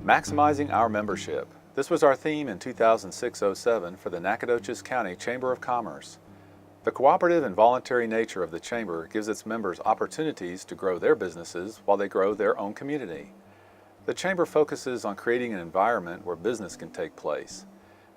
Maximizing our membership. This was our theme in 2006-07 for the Nacogdoches County Chamber of Commerce. The cooperative and voluntary nature of the Chamber gives its members opportunities to grow their businesses while they grow their own community. The Chamber focuses on creating an environment where business can take place.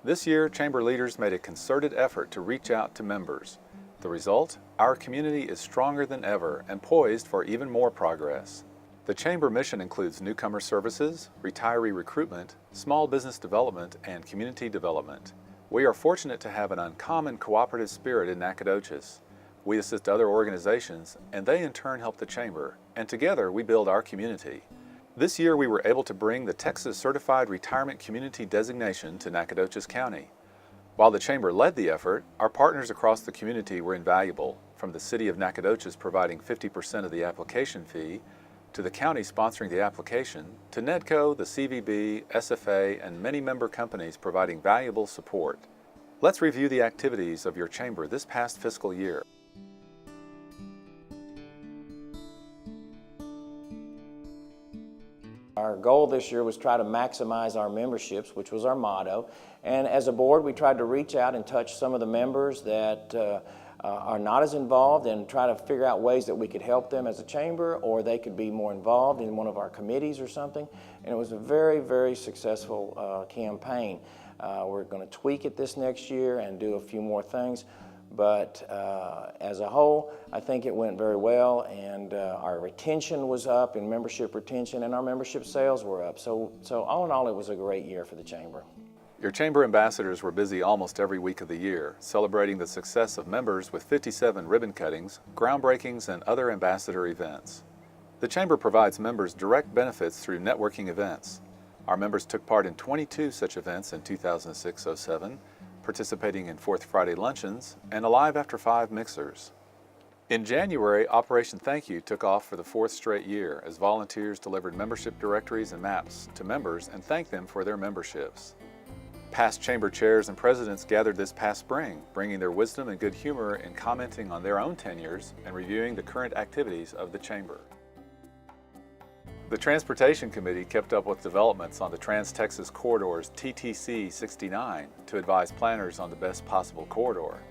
This year, Chamber leaders made a concerted effort to reach out to members. The result? Our community is stronger than ever and poised for even more progress. The Chamber mission includes newcomer services, retiree recruitment, small business development, and community development. We are fortunate to have an uncommon cooperative spirit in Nacogdoches. We assist other organizations, and they in turn help the Chamber, and together we build our community. This year we were able to bring the Texas Certified Retirement Community designation to Nacogdoches County. While the Chamber led the effort, our partners across the community were invaluable, from the City of Nacogdoches providing 50% of the application fee, to the county sponsoring the application, to NEDCO, the CVB, SFA, and many member companies providing valuable support. Let's review the activities of your Chamber this past fiscal year. Our goal this year was try to maximize our memberships, which was our motto. And as a board, we tried to reach out and touch some of the members that are not as involved and try to figure out ways that we could help them as a chamber, or they could be more involved in one of our committees or something. And it was a very, very successful campaign. We're going to tweak it this next year and do a few more things. But as a whole, I think it went very well, and our retention was up in membership retention, and our membership sales were up. So all in all, it was a great year for the Chamber. Your Chamber ambassadors were busy almost every week of the year, celebrating the success of members with 57 ribbon cuttings, groundbreakings, and other ambassador events. The Chamber provides members direct benefits through networking events. Our members took part in 22 such events in 2006-07, participating in Fourth Friday luncheons and Alive After 5 mixers. In January, Operation Thank You took off for the fourth straight year as volunteers delivered membership directories and maps to members and thanked them for their memberships. Past Chamber chairs and presidents gathered this past spring, bringing their wisdom and good humor in commenting on their own tenures and reviewing the current activities of the Chamber. The Transportation Committee kept up with developments on the Trans-Texas Corridor's TTC 69 to advise planners on the best possible corridor.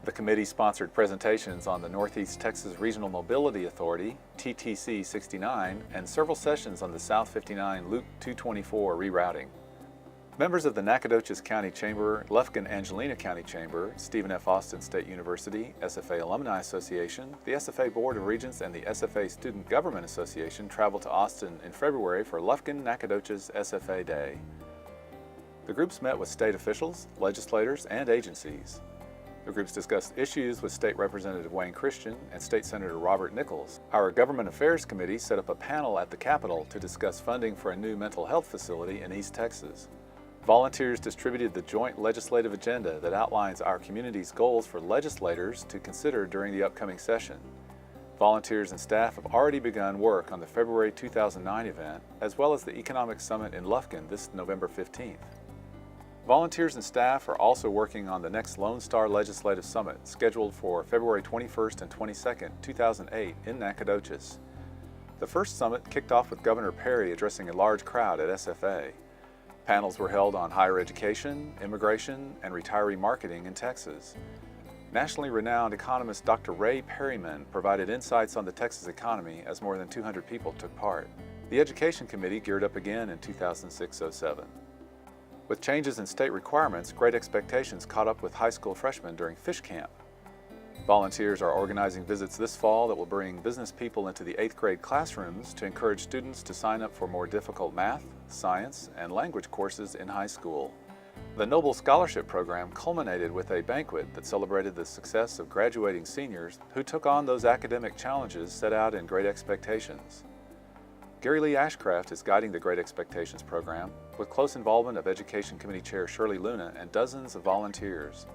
The committee sponsored presentations on the Northeast Texas Regional Mobility Authority, TTC 69, and several sessions on the South 59 Loop 224 rerouting. Members of the Nacogdoches County Chamber, Lufkin-Angelina County Chamber, Stephen F. Austin State University, SFA Alumni Association, the SFA Board of Regents, and the SFA Student Government Association traveled to Austin in February for Lufkin-Nacogdoches SFA Day. The groups met with state officials, legislators, and agencies. The groups discussed issues with State Representative Wayne Christian and State Senator Robert Nichols. Our Government Affairs Committee set up a panel at the Capitol to discuss funding for a new mental health facility in East Texas. Volunteers distributed the joint legislative agenda that outlines our community's goals for legislators to consider during the upcoming session. Volunteers and staff have already begun work on the February 2009 event, as well as the Economic Summit in Lufkin this November 15th. Volunteers and staff are also working on the next Lone Star Legislative Summit, scheduled for February 21st and 22nd, 2008 in Nacogdoches. The first summit kicked off with Governor Perry addressing a large crowd at SFA. Panels were held on higher education, immigration, and retiree marketing in Texas. Nationally renowned economist Dr. Ray Perryman provided insights on the Texas economy as more than 200 people took part. The Education Committee geared up again in 2006-07. With changes in state requirements, Great Expectations caught up with high school freshmen during Fish Camp. Volunteers are organizing visits this fall that will bring business people into the 8th grade classrooms to encourage students to sign up for more difficult math, science, and language courses in high school. The Noble Scholarship Program culminated with a banquet that celebrated the success of graduating seniors who took on those academic challenges set out in Great Expectations. Gary Lee Ashcraft is guiding the Great Expectations program with close involvement of Education Committee Chair Shirley Luna and dozens of volunteers.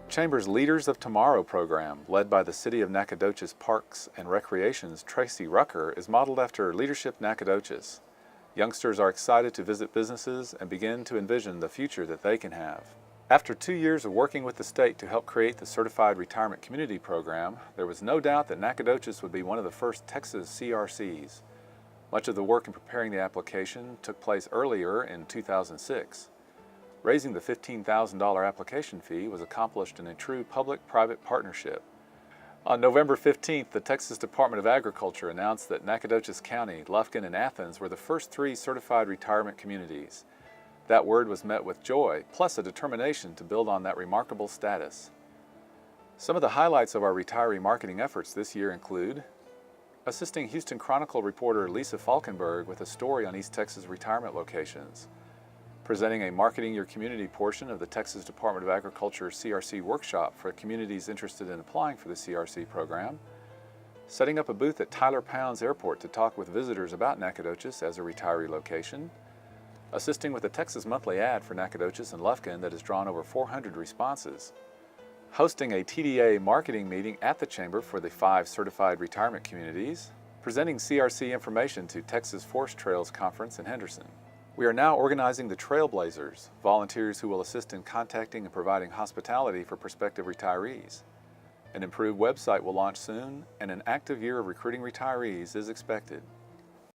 Chamber's Leaders of Tomorrow program, led by the City of Nacogdoches Parks and Recreation's Tracy Rucker, is modeled after Leadership Nacogdoches. Youngsters are excited to visit businesses and begin to envision the future that they can have. After 2 years of working with the state to help create the Certified Retirement Community Program, there was no doubt that Nacogdoches would be one of the first Texas CRCs. Much of the work in preparing the application took place earlier in 2006. Raising the $15,000 application fee was accomplished in a true public-private partnership. On November 15th, the Texas Department of Agriculture announced that Nacogdoches County, Lufkin, and Athens were the first 3 certified retirement communities. That word was met with joy, plus a determination to build on that remarkable status. Some of the highlights of our retiree marketing efforts this year include assisting Houston Chronicle reporter Lisa Falkenberg with a story on East Texas retirement locations, presenting a Marketing Your Community portion of the Texas Department of Agriculture CRC workshop for communities interested in applying for the CRC program, setting up a booth at Tyler Pounds Airport to talk with visitors about Nacogdoches as a retiree location, assisting with a Texas Monthly ad for Nacogdoches and Lufkin that has drawn over 400 responses, hosting a TDA marketing meeting at the Chamber for the 5 certified retirement communities, presenting CRC information to Texas Forest Trails Conference in Henderson. We are now organizing the Trailblazers, volunteers who will assist in contacting and providing hospitality for prospective retirees. An improved website will launch soon, and an active year of recruiting retirees is expected.